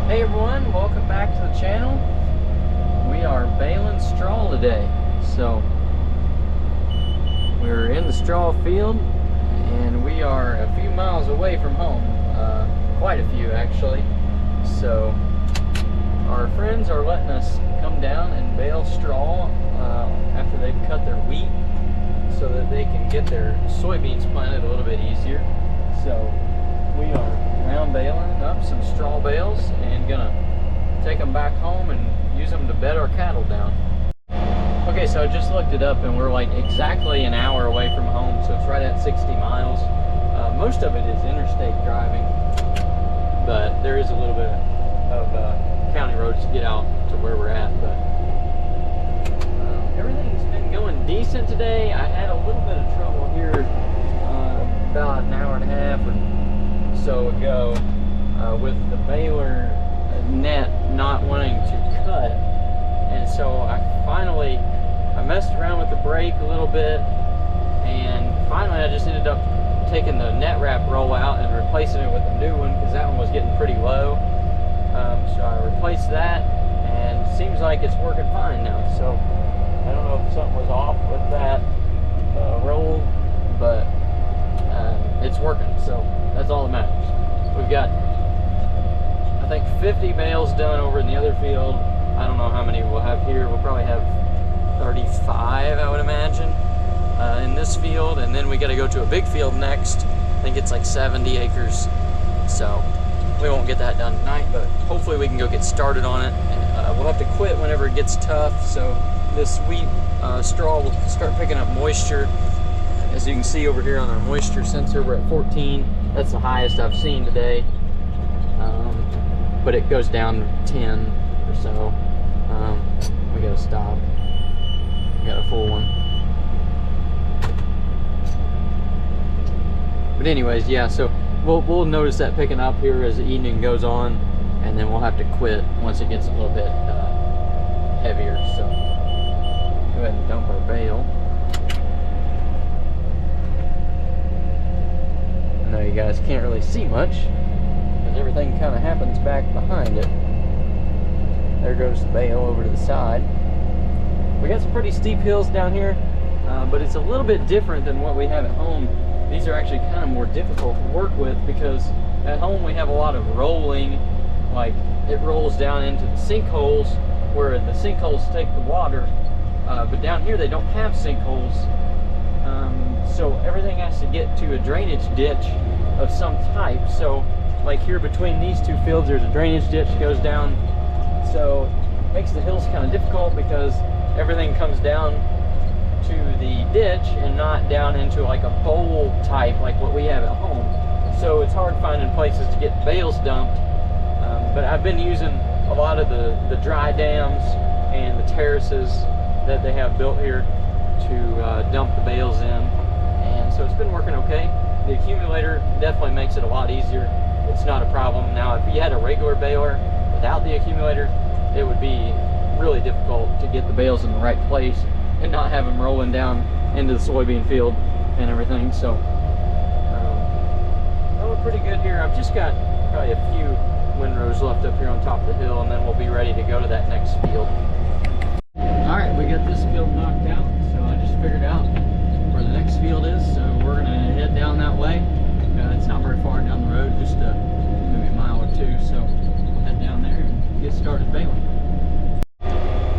Hey everyone, welcome back to the channel. We are baling straw today. So we're in the straw field and we are a few miles away from home, quite a few actually. So our friends are letting us come down and bale straw after they've cut their wheat so that they can get their soybeans planted a little bit easier. So we are round baling up some straw bales and gonna take them back home and use them to bed our cattle down. Okay, so I just looked it up and we're like exactly an hour away from home, so it's right at 60 miles. Most of it is interstate driving, but there is a little bit of county roads to get out to where we're at. But everything's been going decent today. I had a little bit of trouble here about an hour and a half or so ago with the baler net not wanting to cut, and so I messed around with the brake a little bit, and finally I just ended up taking the net wrap roll out and replacing it with a new one because that one was getting pretty low. So I replaced that and it seems like it's working fine now. So I don't know if something was off with that roll, but it's working, so that's all that matters. We've got, I think, 50 bales done over in the other field. I don't know how many we'll have here. We'll probably have 35, I would imagine, in this field, and then we got to go to a big field next. I think it's like 70 acres, so we won't get that done tonight, but hopefully we can go get started on it. We'll have to quit whenever it gets tough, so this wheat straw will start picking up moisture. As you can see over here on our moisture sensor, we're at 14. That's the highest I've seen today, but it goes down to 10 or so. We gotta stop. We got a full one. But anyways, yeah, so we'll notice that picking up here as the evening goes on, and then we'll have to quit once it gets a little bit heavier. So go ahead and dump our bale. I know you guys can't really see much because everything kind of happens back behind it. There goes the bale over to the side. We got some pretty steep hills down here, but it's a little bit different than what we have at home. These are actually kind of more difficult to work with because at home we have a lot of rolling, like it rolls down into the sinkholes where the sinkholes take the water, but down here they don't have sinkholes. So everything has to get to a drainage ditch of some type. So like here between these two fields there's a drainage ditch that goes down, so it makes the hills kind of difficult because everything comes down to the ditch and not down into like a bowl type like what we have at home. So it's hard finding places to get bales dumped, but I've been using a lot of the dry dams and the terraces that they have built here to dump the bales in, and so it's been working okay. The accumulator definitely makes it a lot easier. It's not a problem. Now if you had a regular baler without the accumulator, it would be really difficult to get the bales in the right place and not have them rolling down into the soybean field and everything. So we're pretty good here. I've just got probably a few windrows left up here on top of the hill, and then we'll be ready to go to that next field. Alright, we got this field knocked out, so I just figured out where the next field is, so we're gonna head down that way. It's not very far down the road, just maybe a mile or two, so we'll head down there and get started baling.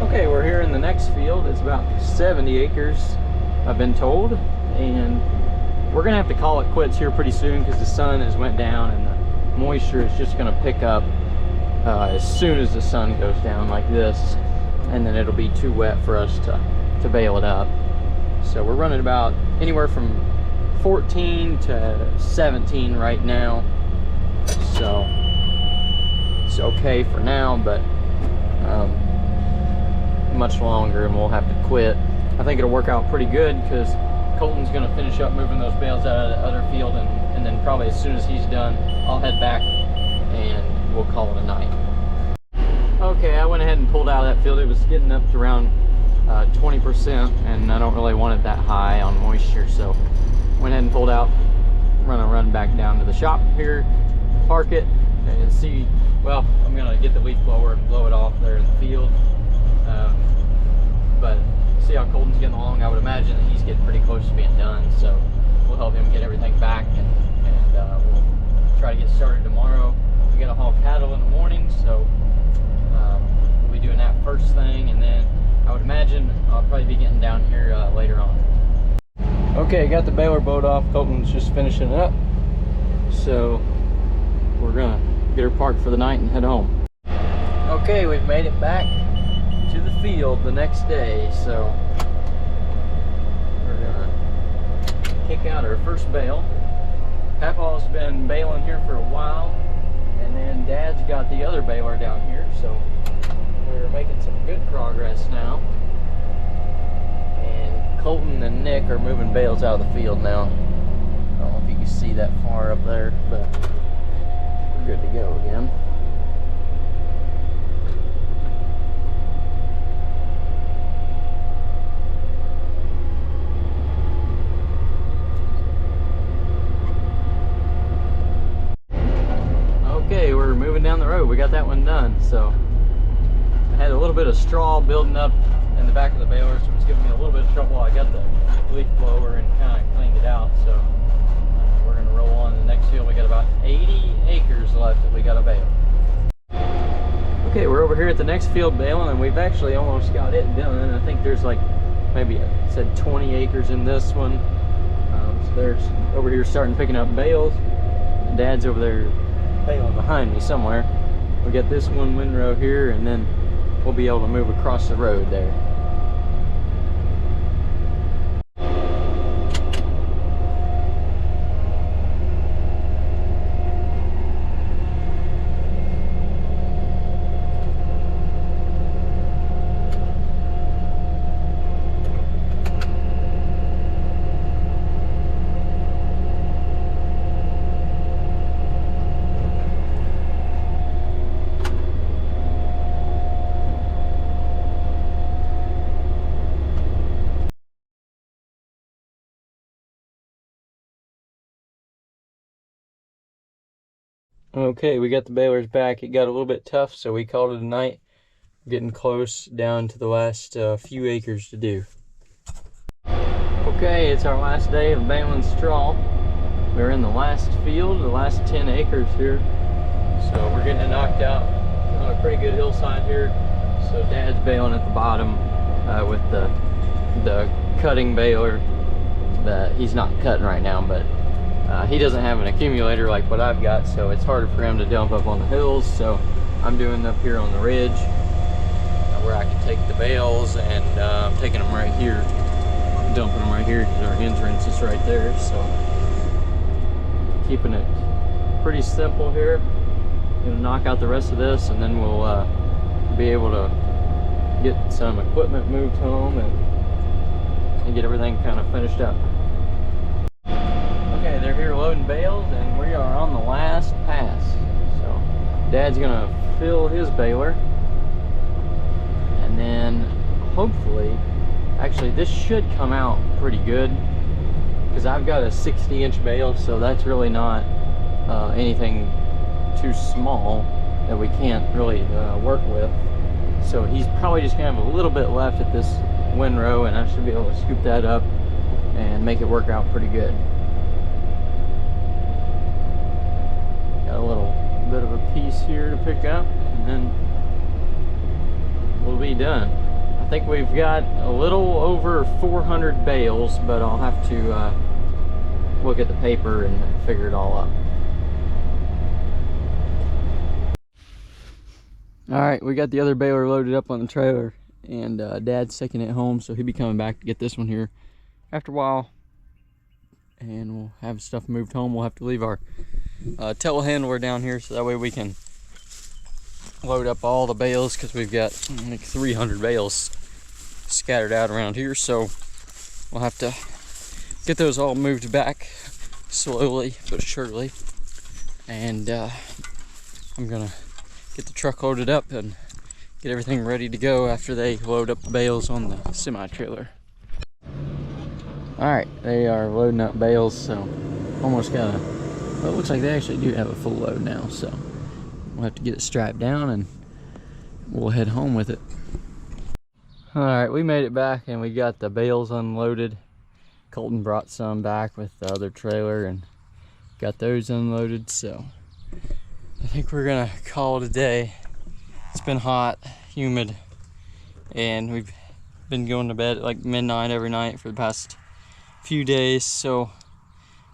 Okay, we're here in the next field. It's about 70 acres, I've been told, and we're gonna have to call it quits here pretty soon because the sun has went down and the moisture is just gonna pick up as soon as the sun goes down like this, and then it'll be too wet for us to bale it up. So we're running about anywhere from 14 to 17 right now, so it's okay for now, but much longer and we'll have to quit. I think it'll work out pretty good because Colton's going to finish up moving those bales out of the other field, and then probably as soon as he's done I'll head back and we'll call it a night. Okay, I went ahead and pulled out of that field. It was getting up to around 20%, and I don't really want it that high on moisture, so went ahead and pulled out. I'm gonna run back down to the shop here, park it, and see, well, I'm gonna get the leaf blower and blow it off there in the field. But see how Colton's getting along. I would imagine that he's getting pretty close to being done, so we'll help him get everything back, and we'll try to get started tomorrow. We gotta haul cattle in the morning, so we'll be doing that first thing, and then I would imagine I'll probably be getting down here later on. Okay, got the baler boat off. Colton's just finishing it up, so we're gonna get her parked for the night and head home. Okay, we've made it back to the field the next day, so we're gonna kick out our first bale. Papaw's been baling here for a while, and then Dad's got the other baler down here, so we're making some good progress now. And Colton and Nick are moving bales out of the field now. I don't know if you can see that far up there, but we're good to go again. Okay, we're moving down the road. We got that one done. So I had a little bit of straw building up in the back of the baler, so it was giving me a little bit of trouble. I got the leaf blower and kind of cleaned it out. So we're going to roll on to the next field. We got about 80 acres left that we got to bale. Okay, we're over here at the next field baling, and we've actually almost got it done. I think there's like maybe it said 20 acres in this one. So there's over here starting picking up bales. Dad's over there baling behind me somewhere. We got this one windrow here, and then we'll be able to move across the road there. Okay, we got the balers back. It got a little bit tough, so we called it a night. Getting close down to the last few acres to do. Okay, it's our last day of baling straw. We're in the last field, the last 10 acres here. So we're getting it knocked out on a pretty good hillside here. So Dad's baling at the bottom with the cutting baler. He's not cutting right now, but he doesn't have an accumulator like what I've got, so it's harder for him to dump up on the hills. So I'm doing up here on the ridge where I can take the bales, and I'm taking them right here, dumping them right here because our entrance is right there. So keeping it pretty simple here. Gonna knock out the rest of this, and then we'll be able to get some equipment moved home and get everything kind of finished up. Okay, they're here loading bales, and we are on the last pass. So Dad's gonna fill his baler, and then hopefully, actually this should come out pretty good because I've got a 60-inch bale, so that's really not anything too small that we can't really work with. So he's probably just gonna have a little bit left at this windrow, and I should be able to scoop that up and make it work out pretty good. Got a little bit of a piece here to pick up, and then we'll be done. I think we've got a little over 400 bales, but I'll have to look at the paper and figure it all up. Alright, we got the other baler loaded up on the trailer, and Dad's taking it home, so he'll be coming back to get this one here after a while, and we'll have stuff moved home. We'll have to leave our telehandler down here so that way we can load up all the bales, because we've got like 300 bales scattered out around here, so we'll have to get those all moved back slowly but surely. And I'm gonna get the truck loaded up and get everything ready to go after they load up the bales on the semi-trailer. Alright, they are loading up bales, so almost got a, well, it looks like they actually do have a full load now, so we'll have to get it strapped down and we'll head home with it. All right, we made it back and we got the bales unloaded. Colton brought some back with the other trailer and got those unloaded, so I think we're gonna call it a day. It's been hot, humid, and we've been going to bed at like midnight every night for the past few days, so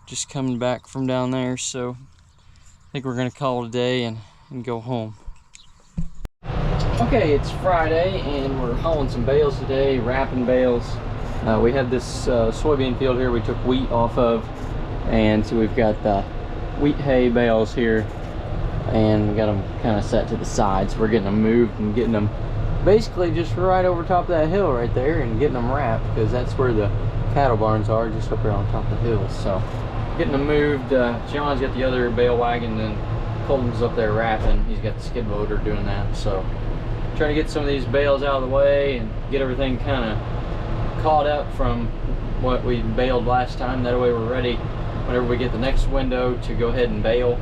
just coming back from down there, so I think we're gonna call it a day and go home. Okay, it's Friday and we're hauling some bales today, wrapping bales. We had this soybean field here we took wheat off of, and so we've got the wheat hay bales here, and we got them kind of set to the side, so we're getting them moved and getting them basically just right over top of that hill right there and getting them wrapped, because that's where the cattle barns are, just up there on top of the hill. So getting them moved. John's got the other bale wagon and Colton's up there wrapping. He's got the skid loader doing that, so trying to get some of these bales out of the way and get everything kind of caught up from what we baled last time. That way we're ready whenever we get the next window to go ahead and bale.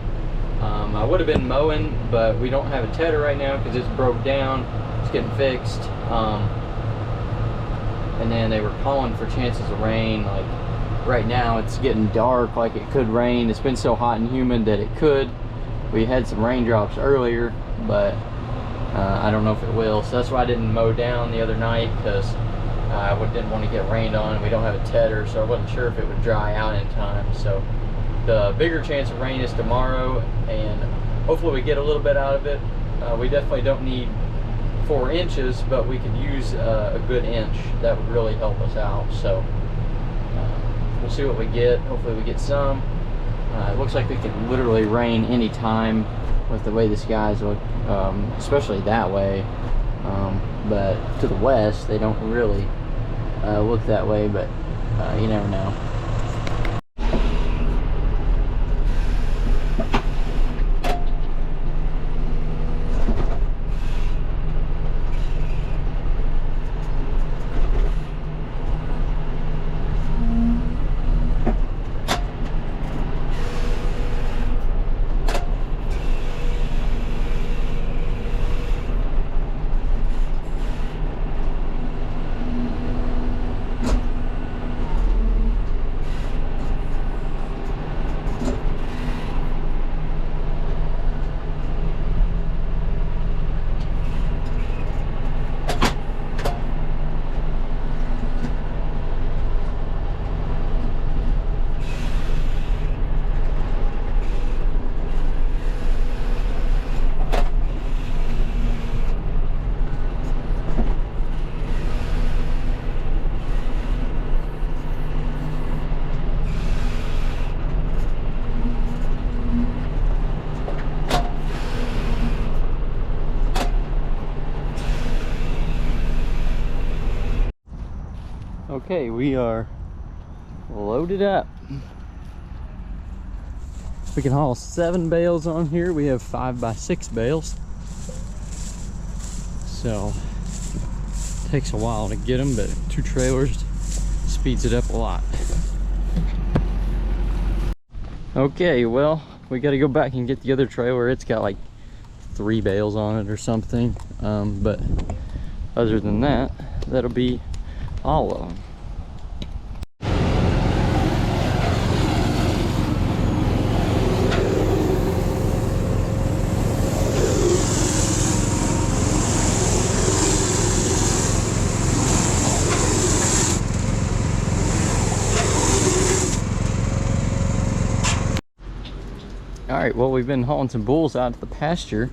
I would have been mowing, but we don't have a tedder right now because it's broke down. It's getting fixed. And then they were calling for chances of rain. Like right now it's getting dark, like it could rain. It's been so hot and humid that it could. We had some raindrops earlier, but I don't know if it will. So that's why I didn't mow down the other night, because I didn't want to get rained on. We don't have a tedder, so I wasn't sure if it would dry out in time. So the bigger chance of rain is tomorrow, and hopefully we get a little bit out of it. We definitely don't need 4 inches, but we could use a good inch. That would really help us out. So we'll see what we get. Hopefully we get some. It looks like it could literally rain any time with the way the skies look, especially that way. But to the west, they don't really look that way, but you never know. Okay, we are loaded up. We can haul 7 bales on here. We have 5x6 bales. So it takes a while to get them, but 2 trailers speeds it up a lot. Okay, well, we got to go back and get the other trailer. It's got like 3 bales on it or something. But other than that, that'll be all of them. Alright, well, we've been hauling some bulls out to the pasture.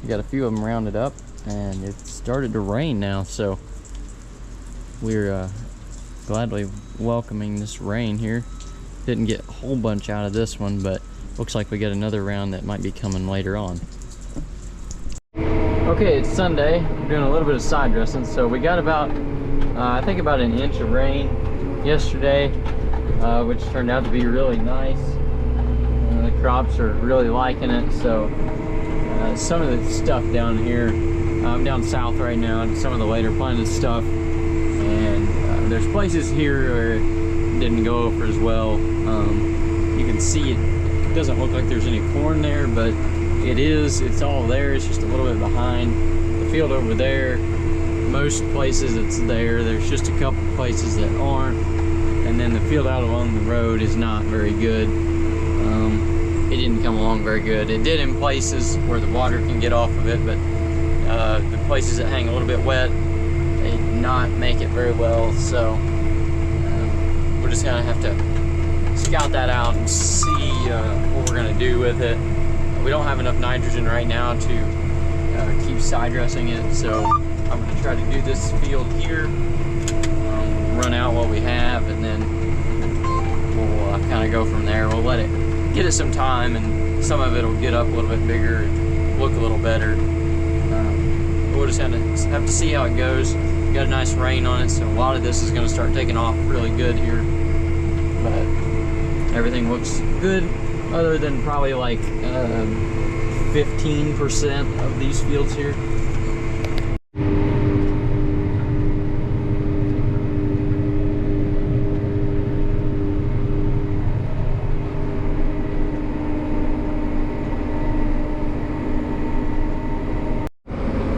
We got a few of them rounded up, and it started to rain now, so we're gladly welcoming this rain here. Didn't get a whole bunch out of this one, but looks like we got another round that might be coming later on. Okay, it's Sunday. We're doing a little bit of side dressing, so we got about I think about an inch of rain yesterday, which turned out to be really nice. The crops are really liking it, so some of the stuff down here, I'm down south right now, and some of the later planted stuff, and there's places here where it didn't go over as well. You can see it doesn't look like there's any corn there, but it's all there. It's just a little bit behind. The field over there, most places it's there. There's just a couple places that aren't. And then the field out along the road is not very good. It didn't come along very good. It did in places where the water can get off of it, but the places that hang a little bit wet, they did not make it very well. So we're just gonna have to scout that out and see what we're gonna do with it. We don't have enough nitrogen right now to keep side dressing it, so I'm gonna try to do this field here, run out what we have, and then we'll kind of go from there. We'll let it get it some time, and some of it will get up a little bit bigger and look a little better. We'll just have to see how it goes. We got a nice rain on it, so a lot of this is going to start taking off really good here. But everything looks good, other than probably like 15% of these fields here.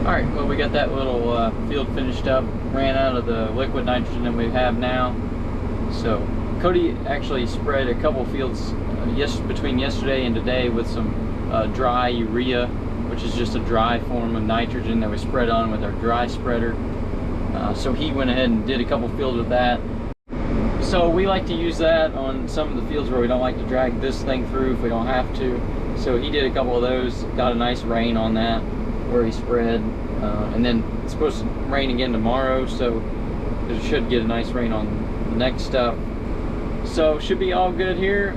Alright, well, we got that little field finished up, ran out of the liquid nitrogen that we have now. So Cody actually spread a couple fields between yesterday and today with some dry urea, which is just a dry form of nitrogen that we spread on with our dry spreader. So he went ahead and did a couple fields with that. So we like to use that on some of the fields where we don't like to drag this thing through if we don't have to. So he did a couple of those, got a nice rain on that where he spread, and then it's supposed to rain again tomorrow, so it should get a nice rain on the next stuff. So should be all good here.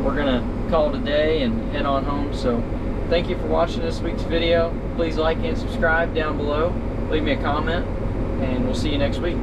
We're gonna call it a day and head on home. So thank you for watching this week's video. Please like and subscribe down below, leave me a comment, and we'll see you next week.